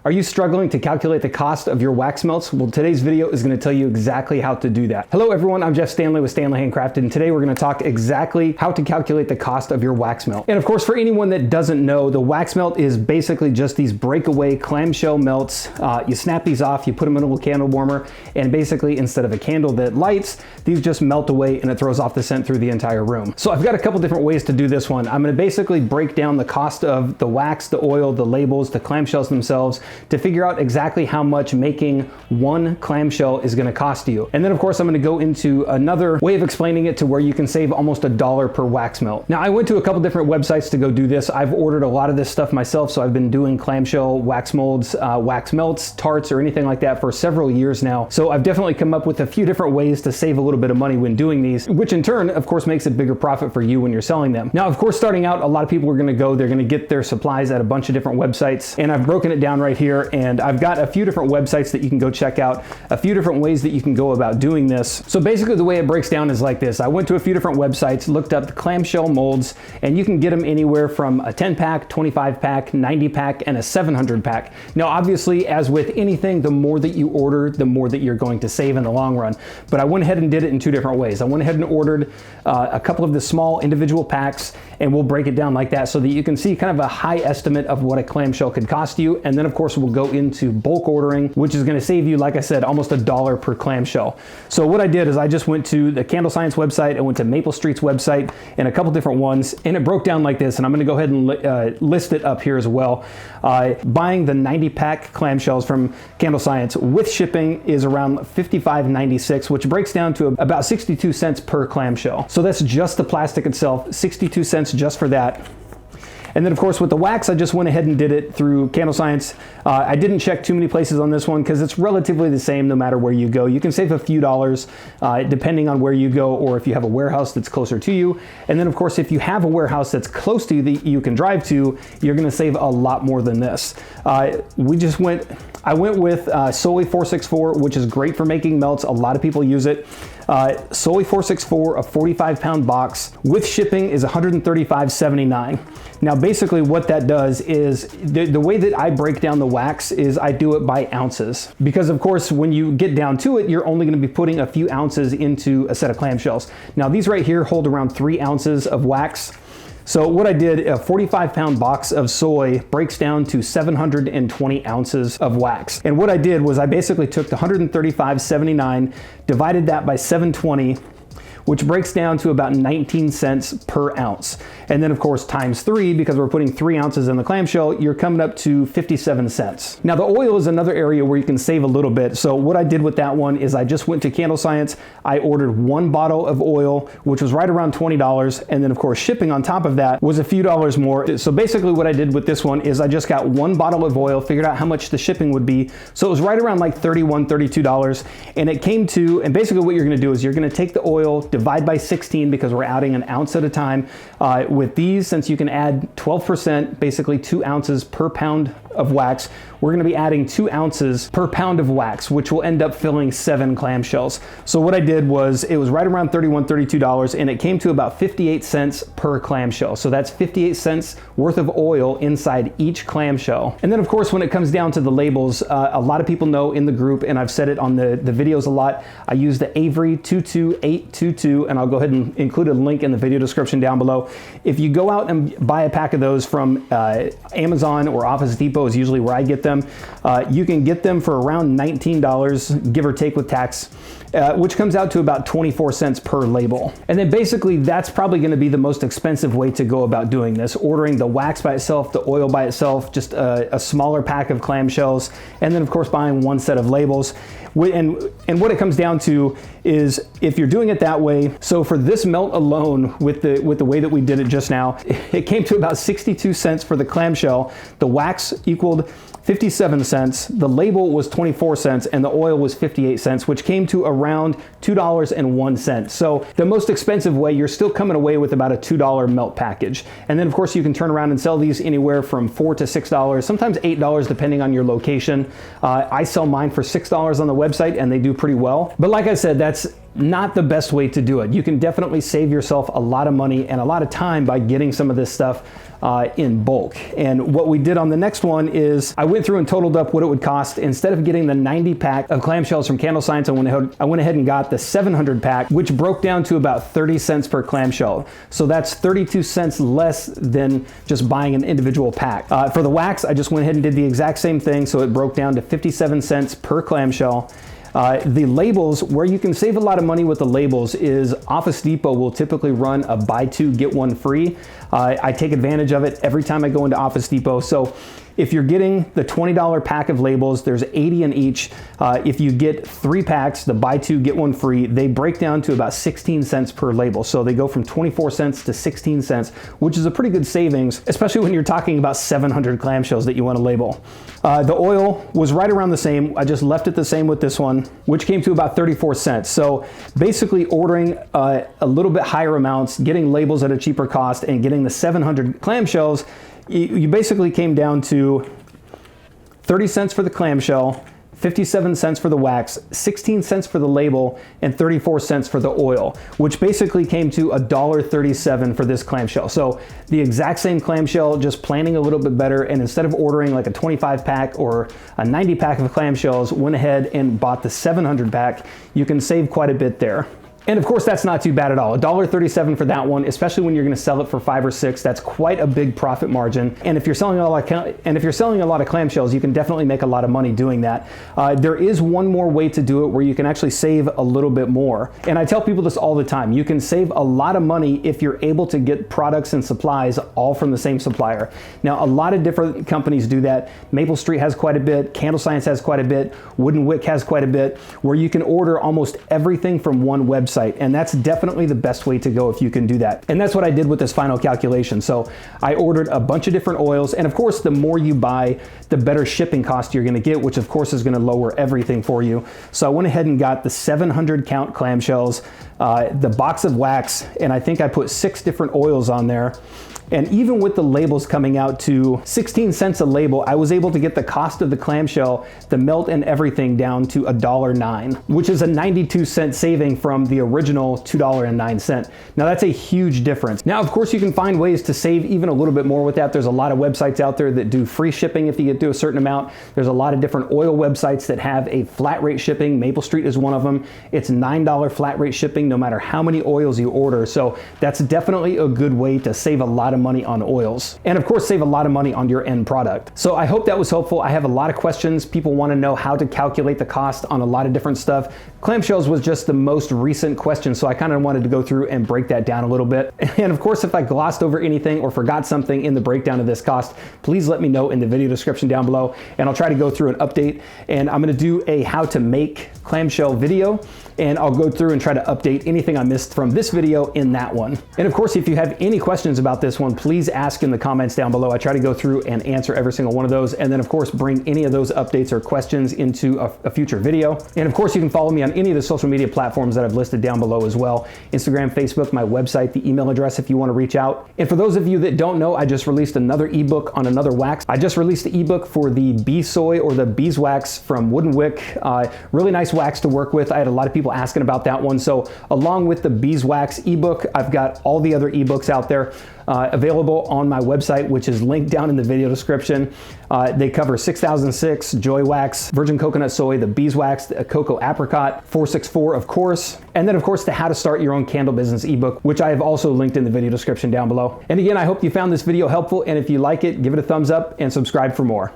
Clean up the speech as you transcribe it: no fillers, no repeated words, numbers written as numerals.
Are you struggling to calculate the cost of your wax melts? Well, today's video is going to tell you exactly how to do that. Hello everyone, I'm Jeff Standley with Standley Handcrafted, and today we're going to talk exactly how to calculate the cost of your wax melt. And of course, for anyone that doesn't know, the wax melt is basically just these breakaway clamshell melts. You snap these off, you put them in a little candle warmer, and basically instead of a candle that lights, these just melt away and it throws off the scent through the entire room. So I've got a couple different ways to do this one. I'm going to basically break down the cost of the wax, the oil, the labels, the clamshells themselves to figure out exactly how much making one clamshell is going to cost you. And then of course I'm going to go into another way of explaining it to where you can save almost $1 per wax melt. Now I went to a couple different websites to go do this. I've ordered a lot of this stuff myself, so I've been doing clamshell wax molds, wax melts, tarts, or anything like that for several years now. So I've definitely come up with a few different ways to save a little bit of money when doing these, which in turn of course makes a bigger profit for you when you're selling them. Now of course, starting out, a lot of people are going to they're going to get their supplies at a bunch of different websites, and I've broken it down right here, and I've got a few different websites that you can go check out, a few different ways that you can go about doing this. So basically the way it breaks down is like this. I went to a few different websites, looked up the clamshell molds, and you can get them anywhere from a 10 pack, 25 pack, 90 pack, and a 700 pack. Now obviously, as with anything, the more that you order, the more that you're going to save in the long run. But I went ahead and did it in two different ways. I went ahead and ordered a couple of the small individual packs, and we'll break it down like that so that you can see kind of a high estimate of what a clamshell could cost you. And then of course we'll go into bulk ordering, which is going to save you, like I said, almost $1 per clamshell. So what I did is I just went to the Candle Science website, I went to Maple Street's website, and a couple different ones, and it broke down like this, and I'm going to go ahead and list it up here as well. Buying the 90 pack clamshells from Candle Science with shipping is around $55.96, which breaks down to about 62 cents per clamshell. So that's just the plastic itself, 62 cents just for that. And then of course with the wax, I just went ahead and did it through Candle Science. I didn't check too many places on this one because it's relatively the same no matter where you go. You can save a few dollars depending on where you go, or if you have a warehouse that's closer to you. And then of course, if you have a warehouse that's close to you that you can drive to, you're gonna save a lot more than this. I went with Soy 464, which is great for making melts. A lot of people use it. Soy 464, a 45-pound box with shipping is $135.79. Now basically what that does is, the way that I break down the wax is I do it by ounces. Because of course, when you get down to it, you're only gonna be putting a few ounces into a set of clamshells. Now these right here hold around 3 ounces of wax. So what I did, a 45-pound box of soy breaks down to 720 ounces of wax. And what I did was I basically took the $135.79, divided that by 720, which breaks down to about 19 cents per ounce. And then of course times 3, because we're putting 3 ounces in the clamshell, you're coming up to 57 cents. Now the oil is another area where you can save a little bit. So what I did with that one is I just went to Candle Science, I ordered 1 bottle of oil, which was right around $20. And then of course shipping on top of that was a few dollars more. So basically what I did with this one is I just got 1 bottle of oil, figured out how much the shipping would be. So it was right around like $31, $32. And it came to, and basically what you're gonna do is you're gonna take the oil, divide by 16, because we're adding an ounce at a time. With these, since you can add 12%, basically 2 ounces per pound of wax, we're going to be adding 2 ounces per pound of wax, which will end up filling 7 clamshells. So what I did was, it was right around $31, $32, and it came to about 58 cents per clamshell. So that's 58 cents worth of oil inside each clamshell. And then of course, when it comes down to the labels, a lot of people know in the group, and I've said it on the videos a lot, I use the Avery 22822, and I'll go ahead and include a link in the video description down below. If you go out and buy a pack of those from Amazon or Office Depot is usually where I get them. You can get them for around $19, give or take with tax, which comes out to about 24 cents per label. And then basically that's probably going to be the most expensive way to go about doing this, ordering the wax by itself, the oil by itself, just a smaller pack of clamshells, and then of course buying 1 set of labels. And what it comes down to is, if you're doing it that way, so for this melt alone, with the way that we did it just now, it came to about 62 cents for the clamshell. The wax equaled 57 cents, the label was 24 cents, and the oil was 58 cents, which came to around $2.01. So the most expensive way, you're still coming away with about a $2 melt package. And then of course you can turn around and sell these anywhere from $4 to $6, sometimes $8 depending on your location. I sell mine for $6 on the website, and they do pretty well. But like I said, that's not the best way to do it. You can definitely save yourself a lot of money and a lot of time by getting some of this stuff in bulk. And what we did on the next one is I went went through and totaled up what it would cost. Instead of getting the 90 pack of clamshells from Candle Science, I went ahead and got the 700 pack, which broke down to about 30 cents per clamshell. So that's 32 cents less than just buying an individual pack. For the wax, I just went ahead and did the exact same thing. So it broke down to 57 cents per clamshell. The labels, where you can save a lot of money with the labels, is Office Depot will typically run a buy two, get one free. I take advantage of it every time I go into Office Depot. So if you're getting the $20 pack of labels, there's 80 in each. If you get 3 packs, the buy two, get one free, they break down to about 16 cents per label. So they go from 24 cents to 16 cents, which is a pretty good savings, especially when you're talking about 700 clamshells that you want to label. The oil was right around the same. I just left it the same with this one, which came to about 34 cents. So basically ordering a little bit higher amounts, getting labels at a cheaper cost, and getting the 700 clamshells, you basically came down to 30 cents for the clamshell, 57 cents for the wax, 16 cents for the label, and 34 cents for the oil, which basically came to $1.37 for this clamshell. So the exact same clamshell, just planning a little bit better, and instead of ordering like a 25 pack or a 90 pack of clamshells, went ahead and bought the 700 pack. You can save quite a bit there. And of course, that's not too bad at all. $1.37 for that one, especially when you're going to sell it for 5 or 6. That's quite a big profit margin. And if you're selling a lot of clamshells, you can definitely make a lot of money doing that. There is one more way to do it where you can actually save a little bit more. And I tell people this all the time. You can save a lot of money if you're able to get products and supplies all from the same supplier. Now, a lot of different companies do that. Maple Street has quite a bit. Candle Science has quite a bit. Wooden Wick has quite a bit, where you can order almost everything from one website. And that's definitely the best way to go if you can do that. And that's what I did with this final calculation. So I ordered a bunch of different oils. And of course, the more you buy, the better shipping cost you're going to get, which of course is going to lower everything for you. So I went ahead and got the 700 count clamshells, the box of wax, and I think I put 6 different oils on there. And even with the labels coming out to 16 cents a label, I was able to get the cost of the clamshell, the melt and everything down to $1.09, which is a 92-cent saving from the original $2.09. Now that's a huge difference. Now, of course, you can find ways to save even a little bit more with that. There's a lot of websites out there that do free shipping if you get to a certain amount. There's a lot of different oil websites that have a flat rate shipping. Maple Street is one of them. It's $9 flat rate shipping no matter how many oils you order. So that's definitely a good way to save a lot of money on oils, and of course save a lot of money on your end product. So I hope that was helpful. I have a lot of questions. People want to know how to calculate the cost on a lot of different stuff. Clamshells was just the most recent question, so I kind of wanted to go through and break that down a little bit. And of course, if I glossed over anything or forgot something in the breakdown of this cost, please let me know in the video description down below, and I'll try to go through an update. And I'm going to do a how to make clamshell video, and I'll go through and try to update anything I missed from this video in that one. And of course, if you have any questions about this one, please ask in the comments down below. I try to go through and answer every single one of those, and then of course bring any of those updates or questions into a future video. And of course, you can follow me on any of the social media platforms that I've listed down below as well: Instagram, Facebook, my website, the email address if you want to reach out. And for those of you that don't know, I just released another ebook on another wax. I just released the ebook for the bee soy or the beeswax from Wooden Wick. Really nice wax to work with. I had a lot of people asking about that one. So along with the beeswax ebook, I've got all the other ebooks out there available on my website, which is linked down in the video description. They cover 6006, Joy Wax, Virgin Coconut Soy, the Beeswax, the Cocoa Apricot, 464, of course, and then of course the How to Start Your Own Candle Business ebook, which I have also linked in the video description down below. And again, I hope you found this video helpful, and if you like it, give it a thumbs up and subscribe for more.